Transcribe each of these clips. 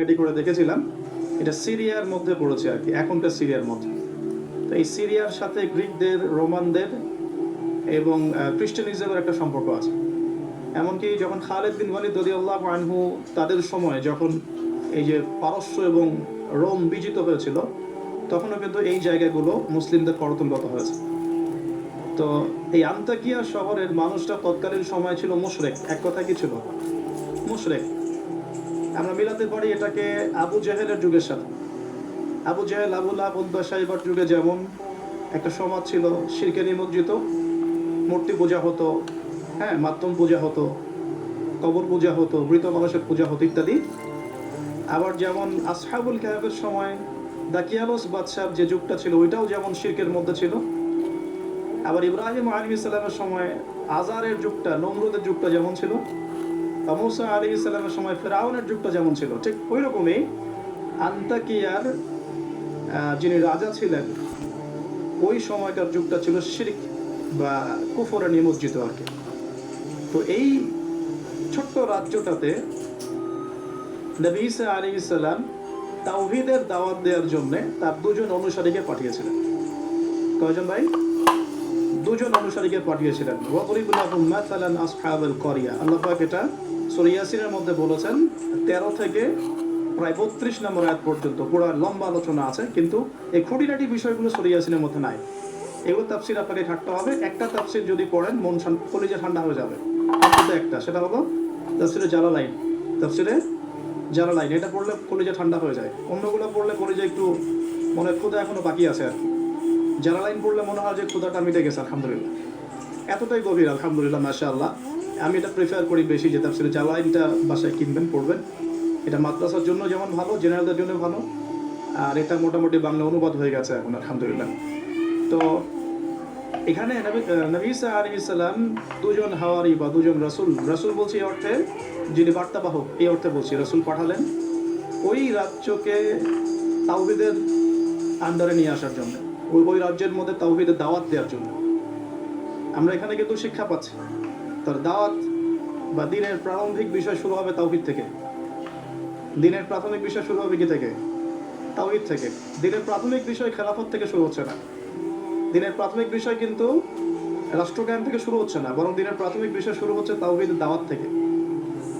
Ready করে দেখেছিলাম, এটা সিরিয়ার মধ্যে পড়েছে আর কি, এখনকার সিরিয়ার মধ্যে। তো এই সিরিয়ার সাথে গ্রিকদের, রোমানদের এবং খ্রিস্টানিজমের একটা সম্পর্ক আছে। এমনকি যখন খালিদ বিন ওয়ালিদ রাদিয়াল্লাহু আনহু তাদের সময় যখন এই যে পারস্য এবং রোম বিজিত হয়েছিল, তখনও কিন্তু এই জায়গাগুলো মুসলিমদের করতলগত হয়েছে। তো এই আন্তাকিয়া শহরের মানুষটা তৎকালীন সময় ছিল মুশরিক। এক কথা কি ছিল? মুশরিক। আমরা মিলাতে পারি এটাকে আবু জেহেলের যুগের সাথে। আবু জেহেল, আবু লাহাব, উতবা, শাইবার যুগে যেমন একটা সমাজ ছিল শিরকে নিমজ্জিত, মূর্তি পূজা হতো, মাধ্যম পূজা হতো, কবর পূজা হতো, মৃত মানুষের পূজা হতো ইত্যাদি। আবার যেমন আসহাবুল কাহফের সময় দাকিয়ানস বাদশাহ যে যুগটা ছিল ওইটাও যেমন শিরকের মধ্যে ছিল। আবার ইব্রাহিম আলাইহিস সালামের সময় আজারের যুগটা, নমরুদের যুগটা যেমন ছিল, মুসা আলাইহিস সালামের সময় ফিরআউনের যুগটা যেমন ছিল, ঠিক ওই রকমই আন্তাকিয়ার যিনি রাজা ছিলেন ওই সময়কার যুগটা ছিল শিরক বা কুফরে নিমজ্জিত আর কি। তো এই ছোট্ট রাজ্যটাতে নবী ঈসা আলাইহিস সালাম তাওহীদের দাওয়াত দেওয়ার জন্য তার দুজন অনুসারীকে পাঠিয়েছিলেন। কয়জন ভাই? দুজন অনুসারীকে পাঠিয়েছিলেন। ওয়াদরিব লাহুম মাসালান আসহাবাল ক্বরিয়া। আল্লাহ পাক এটা সূরা ইয়াসিনের মধ্যে বলেছেন 13 থেকে প্রায় 32 নম্বর আয়াত পর্যন্ত পুরো লম্বা আলোচনা আছে, কিন্তু এই খুঁটিনাটি বিষয়গুলো সূরা ইয়াসিনের মধ্যে নাই। এগুলো তাফসীর আপনাকে ঘাটতে হবে। একটা তাফসীর যদি পড়েন মন কলিজা ঠান্ডা হয়ে যাবে। কিন্তু একটা, সেটা হলো তাফসীরে জালালাইন। তাফসীরে জালালাইন এটা পড়লে কলিজা ঠান্ডা হয়ে যায়। অন্যগুলো পড়লে কলিজা একটু মনে ক্ষুধা এখনো বাকি আছে আর কি। জালালাইন পড়লে মনে হয় যে ক্ষুধাটা মিটে গেছে আলহামদুলিল্লাহ। এতটাই গভীর আলহামদুলিল্লাহ, মাশাআল্লাহ। আমি এটা প্রেফার করি বেশি যে তাফসীরে জালালাইনটা বাসায় কিনবেন, পড়বেন। এটা মাদ্রাসার জন্য যেমন ভালো, জেনারেলদের জন্য ভালো। আর এটা মোটামুটি বাংলা অনুবাদ হয়ে গেছে এখন আলহামদুলিল্লাহ। তো এখানে নবী ঈসা আলাইহিস সালাম দুজন হাওয়ারি বা দুজন রাসূল বলছি এই অর্থে যিনি বার্তাবাহক, এই অর্থে বলছি রাসূল পাঠালেন ওই রাজ্যকে তাওহীদের আন্ডারে নিয়ে আসার জন্য, ওই রাজ্যের মধ্যে তাওহীদের দাওয়াত দেওয়ার জন্য। আমরা এখানে কিন্তু শিক্ষা পাচ্ছি তার দাওয়াত বা দ্বীনের প্রারম্ভিক বিষয় শুরু হবে তাওহীদ থেকে। দ্বীনের প্রাথমিক বিষয় শুরু হবে কি থেকে? তাওহীদ থেকে। দ্বীনের প্রাথমিক বিষয় খেলাফত থেকে শুরু হচ্ছে না। দ্বীনের প্রাথমিক বিষয় কিন্তু রাষ্ট্রজ্ঞান থেকে শুরু হচ্ছে না, বরং দ্বীনের প্রাথমিক বিষয় শুরু হচ্ছে তাওহীদের দাওয়াত থেকে।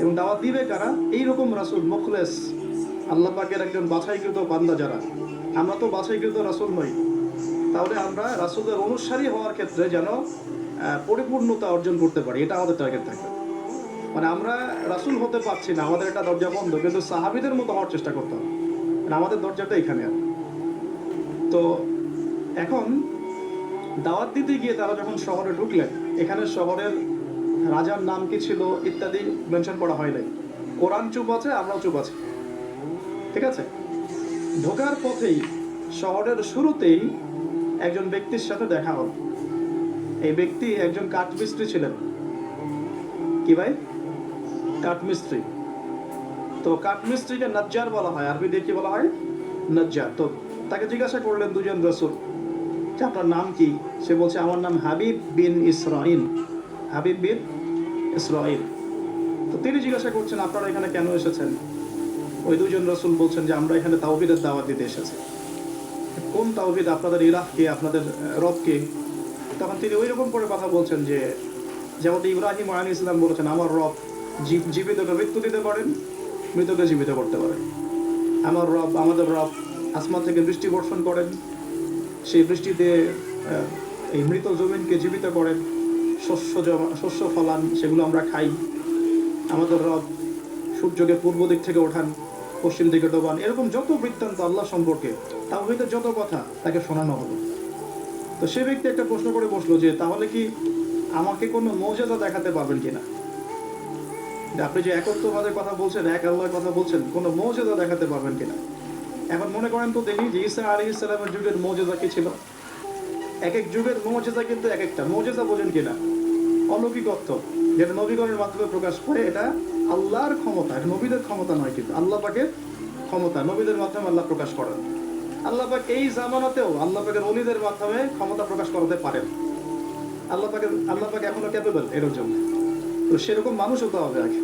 এবং দাওয়াত দিবে কারা? এইরকম রাসূল মুখলেস, আল্লাহ পাকের একজন বাছাইকৃত বান্দা যারা। আমরা তো বাছাইকৃত রাসূল নই, তাহলে আমরা রাসূলের অনুসারী হওয়ার ক্ষেত্রে যেন পরিপূর্ণতা অর্জন করতে পারি, এটা আমাদের টার্গেট থাকবে। মানে আমরা রাসূল হতে পারছি না, আমাদের একটা দরজা বন্ধ, কিন্তু সাহাবীদের মতো হওয়ার চেষ্টা করতে হবে। আমাদের দরজাটা এখানে। তো এখন দাওয়াত দিতে গিয়ে তারা যখন শহরে ঢুকলেন, এখানে শহরের রাজার নাম কি ছিল ইত্যাদি মেনশন করা হয় নাই। কোরআন চুপ আছে, আমরাও চুপ আছি, ঠিক আছে। ঢোকার পথেই শহরের শুরুতেই একজন ব্যক্তির সাথে দেখা হল। এই ব্যক্তি একজন কাঠমিস্ত্রি ছিলেন। কি ভাই? কাঠমিস্ত্রি। তো কাঠমিস্ত্রিকে নাজ্জার বলা হয়, আরবি দিয়ে কি বলা হয়? নাজ্জার। তো তাকে জিজ্ঞাসা করলেন দুজন রাসূল যে আপনার নাম কি? সে বলছে আমার নাম হাবিব বিন ইসরাইল। হাবিব বিন ইসরাইল। তো তিনি জিজ্ঞাসা করছেন আপনারা এখানে কেন এসেছেন? ওই দুজন রাসূল বলছেন যে আমরা এখানে তাওহীদের দাওয়াত দিতে এসেছি। কোন তাওহীদ? আপনাদের ইলাহ কে? আপনাদের রব কে? তখন তিনি ওই রকম করে কথা বলছেন যে যেমন ইব্রাহিম আলাইহিস সালাম বলেছেন আমার রব জীবিতকে মৃত্যু দিতে পারেন, মৃতকে জীবিত করতে পারেন। আমার রব, আমাদের রব আসমান থেকে বৃষ্টি বর্ষণ করেন, সেই বৃষ্টিতে এই মৃত জমিনকে জীবিত করেন, শস্য ফলান, সেগুলো আমরা খাই। আমাদের রব সূর্যকে পূর্ব দিক থেকে ওঠান, পশ্চিম দিকে ডোবান। এরকম যত বৃত্তান্ত আল্লাহ সম্পর্কে তাওহীদের যত কথা তাকে শোনানো হলো। তো সে ব্যক্তি একটা প্রশ্ন করে বসলো যে তাহলে কি আমাকে কোনো মুজিজা দেখাতে পারবেন কিনা? আপনি যে একত্ববাদের কথা বলছেন, এক আল্লাহর কথা বলছেন, কোনো মুজিজা দেখাতে পারবেন কিনা? এখন মনে করেন তো দেখি যে ঈসা আলাইহিস সালামের যুগের মুজিজা কি ছিল। এক এক যুগের মুজিজা কিন্তু এক একটা। মুজিজা বোঝেন কিনা? অলৌকিকত্ব, যেটা নবীগণের মাধ্যমে প্রকাশ করে। এটা আল্লাহর ক্ষমতা, এটা নবীদের ক্ষমতা নয়, কিন্তু আল্লাহ পাকের ক্ষমতা। নবীদের মাধ্যমে আল্লাহ প্রকাশ করেন। আল্লাহ পাক এই জামানাতেও আল্লাহ পাকের ওলিদের মাধ্যমে ক্ষমতা প্রকাশ করাতে পারেন। আল্লাহ পাক এখনো ক্যাপেবল এর জন্য। তো সেরকম মানুষ হতে হবে আগে।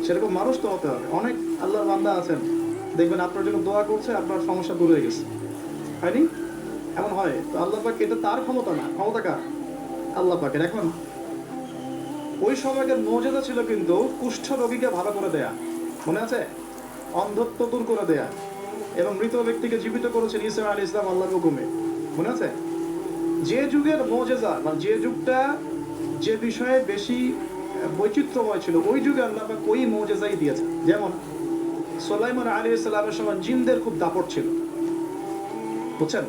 সেরকম মানুষ তো হতে হবে। অনেক আল্লাহর বান্দা আছেন, দেখবেন আপনার জন্য দোয়া করছে, আপনার সমস্যা দূর হয়ে গেছে, হয়নি? এমন হয় তো আল্লাহ পাক, এটা তার ক্ষমতা না, ক্ষমতা কার? আল্লাহ পাকের। এখন ওই সময়কার মর্যাদা ছিল কিন্তু কুষ্ঠ রোগীকে ভালো করে দেয়া, মনে আছে? অন্ধত্ব দূর করে দেয়া, এবং মৃত ব্যক্তিকে জীবিত করেছেন ঈসা আলাইহিস সালাম আল্লাহর হুকুমে, মনে আছে? যে যুগের মর্যাদা, মানে যে যুগটা, যে বিষয়ে বেশি বৈচিত্র্যময় ছিল, ওই যুগে আল্লাহ পাক ওই মর্যাদাই দিয়েছে। যেমন সুলাইমান আলাইহিস সালামের সময় জিনদের খুব দাপট ছিল, বুঝছেন?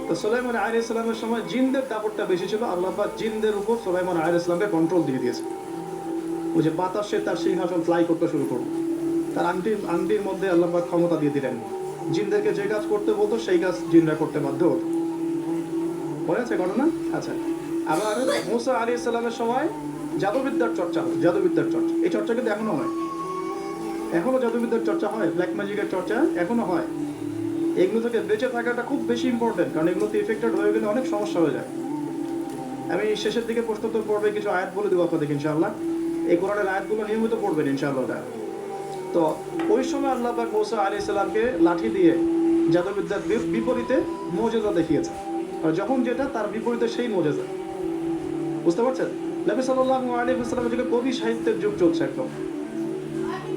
তো সুলাইমান আলাইহিস সালামের সময় জিনদের দাপটটা বেশি ছিল। আল্লাহ পাক জিনদের উপর সুলাইমান আলাইহিস সালামকে কন্ট্রোল দিয়ে দিয়েছে। ওই যে বাতাসে তার সিংহাসন ফ্লাই করতে শুরু করলো, তার আংটির মধ্যে আল্লাহ পাক ক্ষমতা দিয়ে দিলেন। জিনদেরকে যে কাজ করতে বলতো সেই কাজ জিনরা করতে বাধ্য হতো। মনে আছে ঘটনা? আচ্ছা। আবার মুসা আলাইহিস সালামের সময় জাদুবিদ্যার চর্চা হতো, জাদুবিদ্যার চর্চা। এই চর্চা কিন্তু এখনো হয়, এখনো জাদুবিদ্যার চর্চা হয়, ব্ল্যাক ম্যাজিকের চর্চা এখনো হয়। এগুলো থেকে বেঁচে থাকাটা খুব বেশি ইম্পর্টেন্ট, কারণ এগুলোতে ইফেক্টেড হয়ে গেলে অনেক সমস্যা হয়ে যায়। আমি শেষের দিকে প্রশ্নোত্তর পর্বে কিছু আয়াত বলে দেবো আপনাদের ইনশাআল্লাহ। এই কোরআনের আয়াতগুলো নিয়মিত পড়বেন ইনশাআল্লাহ। তো ওই সময় আল্লাহ পাক মুসা আলাইহিস সালামকে লাঠি দিয়ে জাদুবিদ্যার বিপরীতে মুজিজা দেখিয়েছে, আর যখন যেটা তার বিপরীতে সেই মুজিজা, বুঝতে পারছেন? নবী সাল্লাল্লাহু আলাইহি ওয়াসাল্লামের যুগে কবি সাহিত্যের যুগ চলছে, একদম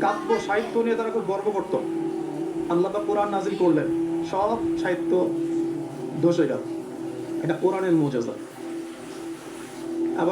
কাব্য সাহিত্য নিয়ে তারা খুব গর্ব করত। আল্লাহ পাক কোরআন নাজিল করলেন, সব সাহিত্য ধসে গেল। এটা কোরআনের মুজিজা।